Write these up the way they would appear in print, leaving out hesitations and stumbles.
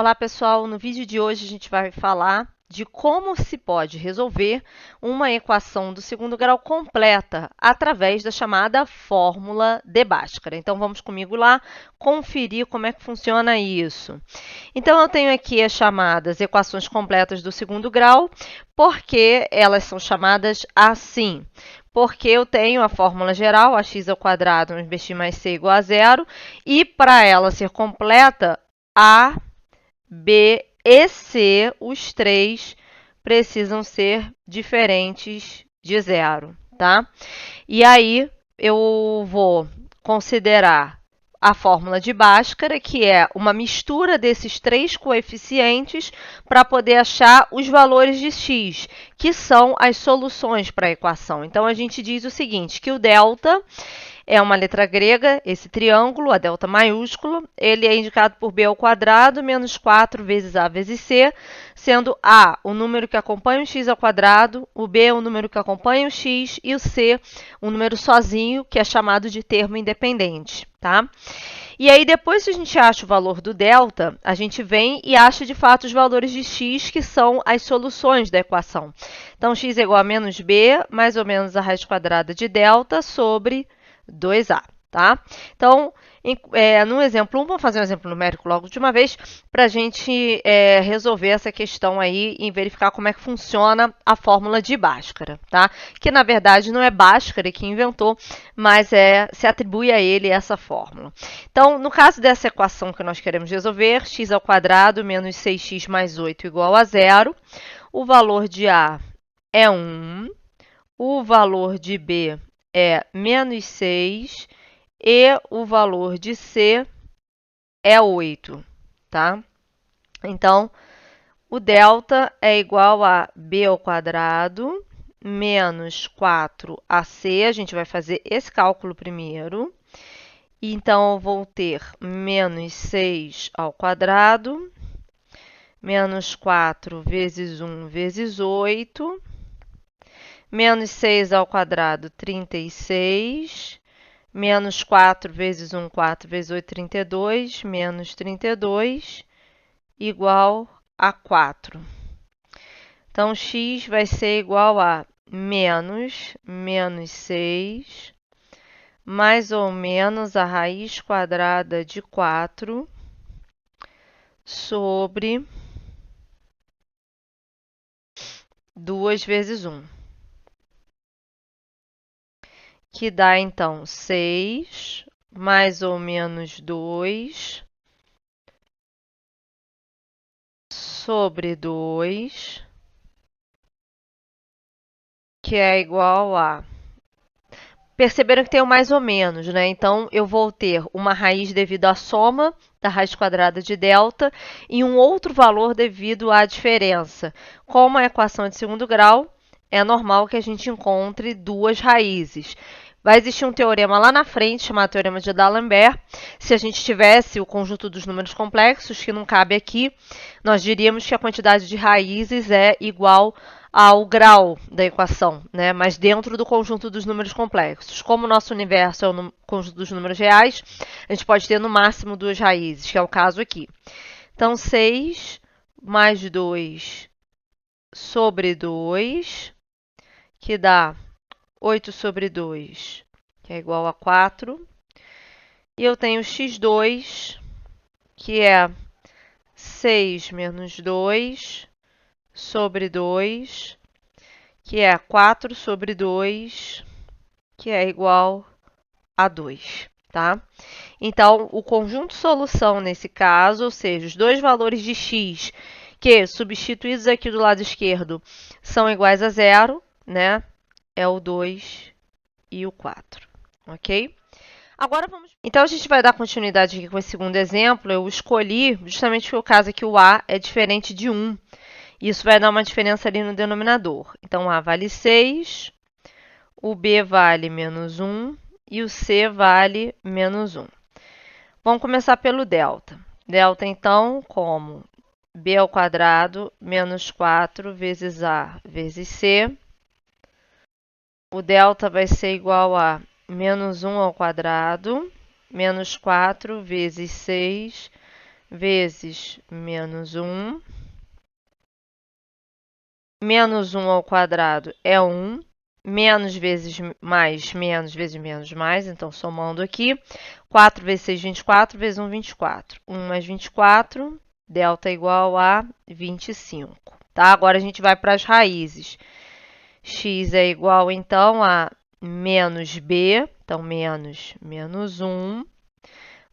Olá pessoal, no vídeo de hoje a gente vai falar de como se pode resolver uma equação do segundo grau completa através da chamada fórmula de Bhaskara. Então vamos comigo lá conferir como é que funciona isso. Então eu tenho aqui as chamadas equações completas do segundo grau, porque elas são chamadas assim. Porque eu tenho a fórmula geral, ax ao quadrado menos bx mais c igual a zero, e para ela ser completa, a, B e C, os três precisam ser diferentes de zero, tá? E aí eu vou considerar a fórmula de Bhaskara, que é uma mistura desses três coeficientes para poder achar os valores de x, que são as soluções para a equação. Então, a gente diz o seguinte, que o delta é uma letra grega, esse triângulo, a delta maiúsculo, ele é indicado por b ao quadrado menos 4 vezes a vezes c, sendo a o número que acompanha o x ao quadrado, o b o número que acompanha o x e o c o número sozinho, que é chamado de termo independente, tá? E aí, depois que a gente acha o valor do delta, a gente vem e acha, de fato, os valores de x, que são as soluções da equação. Então, x é igual a menos b, mais ou menos a raiz quadrada de delta sobre 2a, tá? Então, no exemplo 1, vamos fazer um exemplo numérico logo de uma vez, para a gente resolver essa questão aí e verificar como é que funciona a fórmula de Bhaskara, tá? Que, na verdade, não é Bhaskara que inventou, mas se atribui a ele essa fórmula. Então, no caso dessa equação que nós queremos resolver, x ao quadrado menos 6x mais 8 igual a zero, o valor de a é 1, o valor de b é menos 6 e o valor de c é 8, tá? Então, o delta é igual a b ao quadrado menos 4ac. A gente vai fazer esse cálculo primeiro. Então, eu vou ter menos 6 ao quadrado menos 4 vezes 1 vezes 8. Menos 6 ao quadrado, 36. Menos 4 vezes 1, 4 vezes 8, 32. Menos 32 igual a 4. Então, x vai ser igual a menos 6, mais ou menos a raiz quadrada de 4 sobre 2 vezes 1. Que dá, então, 6 mais ou menos 2 sobre 2, que é igual a... Perceberam que tem o mais ou menos, né? Então, eu vou ter uma raiz devido à soma da raiz quadrada de delta e um outro valor devido à diferença. Como a equação é de segundo grau, é normal que a gente encontre duas raízes. Vai existir um teorema lá na frente, chamado Teorema de D'Alembert. Se a gente tivesse o conjunto dos números complexos, que não cabe aqui, nós diríamos que a quantidade de raízes é igual ao grau da equação, né? Mas dentro do conjunto dos números complexos. Como o nosso universo é o conjunto dos números reais, a gente pode ter no máximo duas raízes, que é o caso aqui. Então, 6 mais 2 sobre 2, que dá 8 sobre 2, que é igual a 4. E eu tenho x2, que é 6 menos 2 sobre 2, que é 4 sobre 2, que é igual a 2, tá? Então, o conjunto solução nesse caso, ou seja, os dois valores de x que, substituídos aqui do lado esquerdo, são iguais a zero, né? É o 2 e o 4, ok? Agora vamos... Então, a gente vai dar continuidade aqui com esse segundo exemplo. Eu escolhi justamente porque o caso aqui o a é diferente de 1. Isso vai dar uma diferença ali no denominador. Então, a vale 6, o b vale menos 1 e o c vale menos 1. Vamos começar pelo delta. Delta, então, como b ao quadrado menos 4 vezes a vezes c. O delta vai ser igual a menos 1 ao quadrado, menos 4 vezes 6, vezes menos 1. Menos 1 ao quadrado é 1. Menos vezes mais, menos vezes menos mais. Então, somando aqui. 4 vezes 6, 24. Vezes 1, 24. 1 mais 24. Delta igual a 25. Tá? Agora, a gente vai para as raízes. X é igual, então, a menos b. Então, menos 1.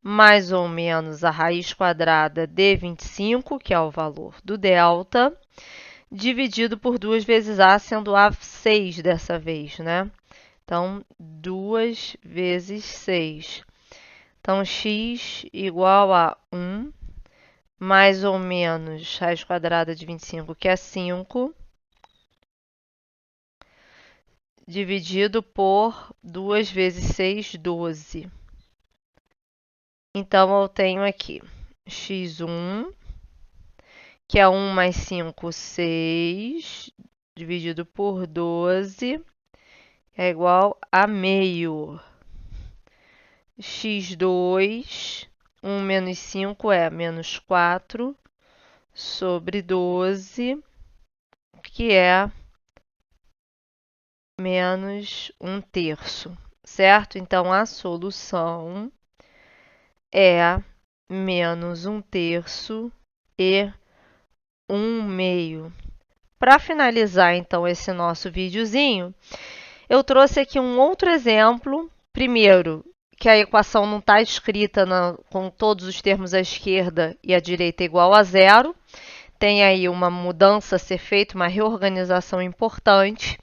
Mais ou menos a raiz quadrada de 25, que é o valor do delta, dividido por 2 vezes a, sendo a 6 dessa vez, né? Então, 2 vezes 6. Então, x igual a 1, mais ou menos raiz quadrada de 25, que é 5, dividido por 2 vezes 6, 12. Então, eu tenho aqui x1, que é 1 mais 5, 6, dividido por 12, é igual a meio. X2, 1 menos 5 é menos 4, sobre 12, que é menos 1/3, certo? Então, a solução é menos 1/3 e 1/2. Para finalizar, então, esse nosso videozinho, eu trouxe aqui um outro exemplo. Primeiro, que a equação não está escrita com todos os termos à esquerda e à direita igual a 0. Tem aí uma mudança a ser feita, uma reorganização importante.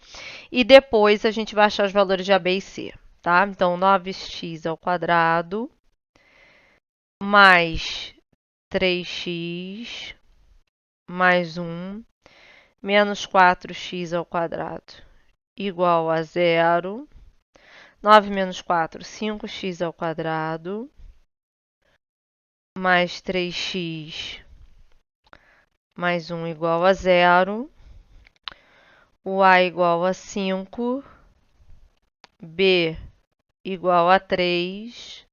E depois a gente vai achar os valores de A, B e C. Tá? Então, 9x ao quadrado mais 3x mais 1 menos 4x ao quadrado igual a 0. 9 menos 4, 5x ao quadrado, mais 3x mais 1 igual a 0. O A igual a 5, B igual a 3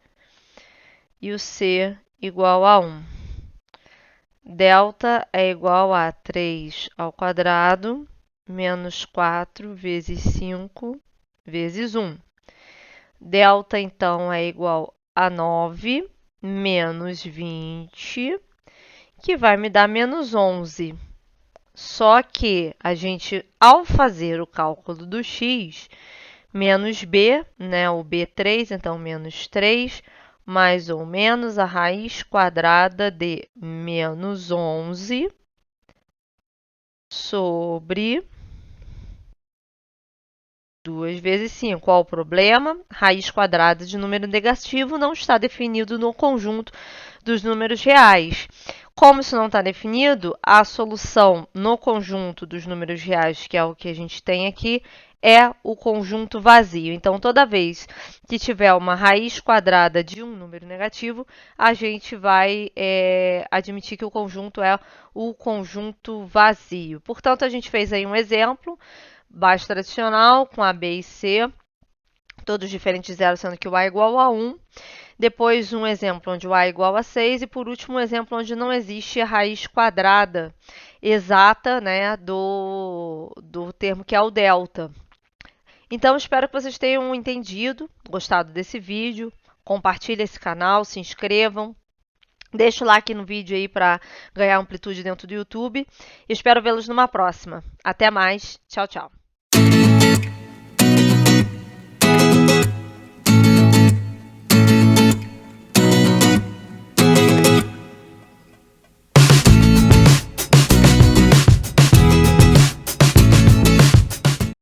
e o C igual a 1. Delta é igual a 3 ao quadrado menos 4 vezes 5 vezes 1. Delta, então, é igual a 9 menos 20, que vai me dar menos 11. Só que a gente, ao fazer o cálculo do x, menos b, né, o b3, então menos 3, mais ou menos a raiz quadrada de menos 11 sobre 2 vezes 5. Qual o problema? Raiz quadrada de número negativo não está definido no conjunto dos números reais. Como isso não está definido, a solução no conjunto dos números reais, que é o que a gente tem aqui, é o conjunto vazio. Então, toda vez que tiver uma raiz quadrada de um número negativo, a gente vai admitir que o conjunto é o conjunto vazio. Portanto, a gente fez aí um exemplo base tradicional com A, B e C, todos diferentes de zero, sendo que o A é igual a 1. Depois, um exemplo onde o A é igual a 6. E, por último, um exemplo onde não existe a raiz quadrada exata, né, do termo que é o delta. Então, espero que vocês tenham entendido, gostado desse vídeo. Compartilhem esse canal, se inscrevam. Deixa o like no vídeo aí para ganhar amplitude dentro do YouTube. Espero vê-los numa próxima. Até mais. Tchau, tchau.